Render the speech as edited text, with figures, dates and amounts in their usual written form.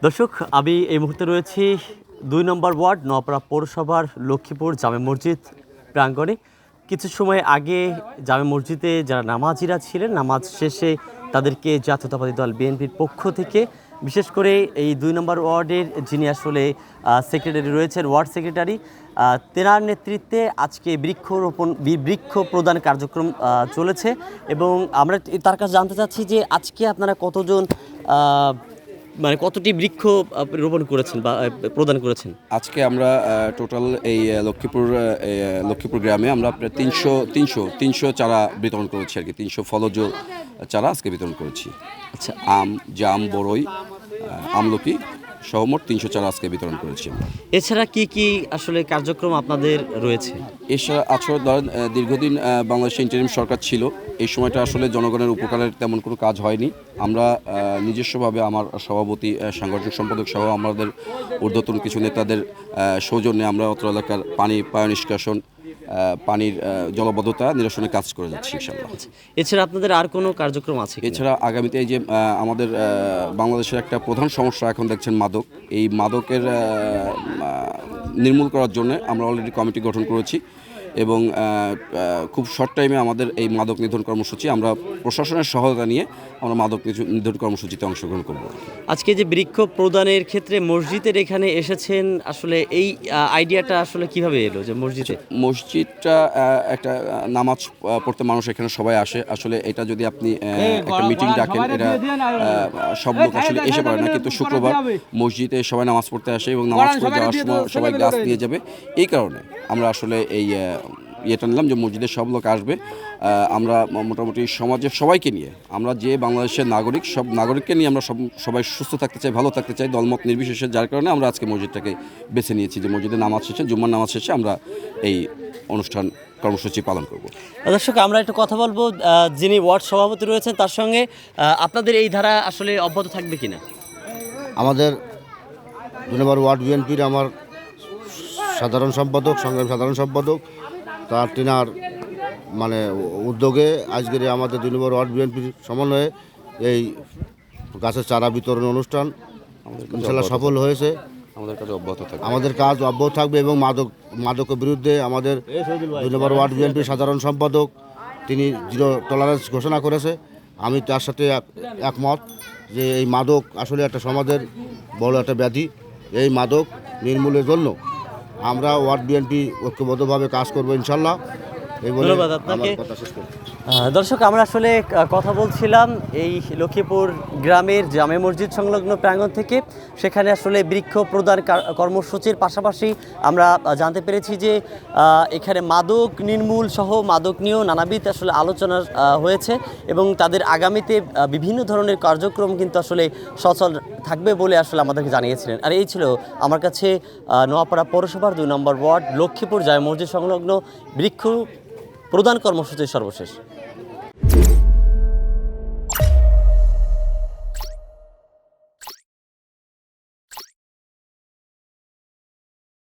দর্শক, আমি এই মুহূর্তে রয়েছি ২ নম্বর ওয়ার্ড নোয়াপাড়া পৌরসভার লক্ষ্মীপুর জামে মসজিদ প্রাঙ্গণে। কিছু সময় আগে জামে মসজিদে যারা নামাজিরা ছিলেন, নামাজ শেষে তাদেরকে জাতীয়তাবাদী দল বিএনপির পক্ষ থেকে বিশেষ করে এই ২ নম্বর ওয়ার্ডের যিনি আসলে সেক্রেটারি রয়েছেন, ওয়ার্ড সেক্রেটারি, তেনার নেতৃত্বে আজকে বৃক্ষ প্রদান কার্যক্রম চলেছে। এবং আমরা তার কাছে জানতে চাচ্ছি যে আজকে আপনারা কতজন মানে কতটি বৃক্ষ রোপণ করেছেন বা প্রদান করেছেন? আজকে আমরা টোটাল এই লক্ষ্মীপুর গ্রামে আমরা প্রায় 300 চারা বিতরণ করেছি আর কি। 300 ফলজ চারা আজকে বিতরণ করেছি। আচ্ছা, আম, জাম, বড়ই, আমলকি সহ মোট 300 চারা আজকে বিতরণ করেছি। এছাড়া কি কি আসলে কার্যক্রম আপনাদের রয়েছে? এছাড়া আসলে ধরেন দীর্ঘদিন বাংলাদেশে ইন্টারিম সরকার ছিল, এই সময়টা আসলে জনগণের উপকারের তেমন কোনো কাজ হয়নি। আমরা নিজস্বভাবে আমার সভাপতি, সাংগঠনিক সম্পাদক সহ আমাদের ঊর্ধ্বতন কিছু নেতাদের সৌজন্যে আমরা অত্র এলাকার পানি নিষ্কাশন, পানির জলবদ্ধতা নিরসনের কাজ করে যাচ্ছি ইনশাআল্লাহ। এছাড়া আপনাদের আর কোনো কার্যক্রম আছে? এছাড়া আগামীতে এই যে আমাদের বাংলাদেশের একটা প্রধান সমস্যা এখন দেখছেন মাদক, এই মাদকের নির্মূল করার জন্য আমরা অলরেডি কমিটি গঠন করেছি এবং খুব শর্ট টাইমে আমাদের এই মাদক নিধন কর্মসূচি, আমরা প্রশাসনের সহায়তা নিয়ে আমরা মাদক নিধন কর্মসূচিতে অংশগ্রহণ করব। আজকে যে বৃক্ষ প্রদানের ক্ষেত্রে মসজিদের এখানে এসেছেন, আসলে এই আইডিয়াটা আসলে কিভাবে এলো যে মসজিদটা একটা নামাজ পড়তে মানুষ এখানে সবাই আসে। আসলে এটা যদি আপনি একটা মিটিং ডাকেন, এটা সব লোক আসলে এসে পারে না, কিন্তু শুক্রবার মসজিদে সবাই নামাজ পড়তে আসে এবং নামাজ পড়ে যাওয়ার সময় সবাই গাছ নিয়ে যাবে। এই কারণে আমরা আসলে এই ইয়েটা নিলাম যে মসজিদের সব লোক আসবে। আমরা মোটামুটি সমাজের সবাইকে নিয়ে, আমরা যে বাংলাদেশের নাগরিক, সব নাগরিককে নিয়ে আমরা সবাই সুস্থ থাকতে চাই, ভালো থাকতে চাই, দলমত নির্বিশেষে। যার কারণে আমরা আজকে মসজিদটাকে বেছে নিয়েছি যে মসজিদে নামাজ শেষে, জুম্মার নামাজ শেষে আমরা এই অনুষ্ঠান কর্মসূচি পালন করব। দর্শক, আমরা একটু কথা বলবো যিনি ওয়ার্ড সভাপতি রয়েছেন তার সঙ্গে। আপনাদের এই ধারা আসলে অব্যাহত থাকবে কিনা? আমাদের ২ নম্বর ওয়ার্ড বিএনপির আমার সাধারণ সম্পাদক, সংগ্রামী সাধারণ সম্পাদক, তিনার মানে উদ্যোগে আজকের আমাদের ২ নম্বর ওয়ার্ড বিএনপির সমন্বয়ে এই গাছের চারা বিতরণ অনুষ্ঠান ইনশাল্লাহ সফল হয়েছে। আমাদের কাজ অব্যাহত থাকবে এবং মাদকের বিরুদ্ধে আমাদের ২ নম্বর ওয়ার্ড বিএনপির সাধারণ সম্পাদক তিনি জিরো টলারেন্স ঘোষণা করেছে। আমি তার সাথে একমত যে এই মাদক আসলে একটা সমাজের বড় একটা ব্যাধি। এই মাদক নির্মূলের জন্য আমরা ওয়ার্ড বিএনপি ঐক্যবদ্ধভাবে কাজ করবো ইনশাল্লাহ। ধন্যবাদ আপনাকে। দর্শক, আমরা আসলে কথা বলছিলাম এই লক্ষ্মীপুর গ্রামের জামে মসজিদ সংলগ্ন প্রাঙ্গণ থেকে। সেখানে আসলে বৃক্ষ প্রদান কর্মসূচির পাশাপাশি আমরা জানতে পেরেছি যে এখানে মাদক নির্মূল সহ মাদক নিয়েও নানাবিধ আসলে আলোচনা হয়েছে এবং তাদের আগামীতে বিভিন্ন ধরনের কার্যক্রম কিন্তু আসলে সচল থাকবে বলে আসলে আমাদেরকে জানিয়েছিলেন। আর এই ছিল আমার কাছে নোয়াপাড়া পৌরসভার ২ নম্বর ওয়ার্ড লক্ষ্মীপুর জামে মসজিদ সংলগ্ন বৃক্ষ প্রদান কর্মসূচির সর্বশেষ।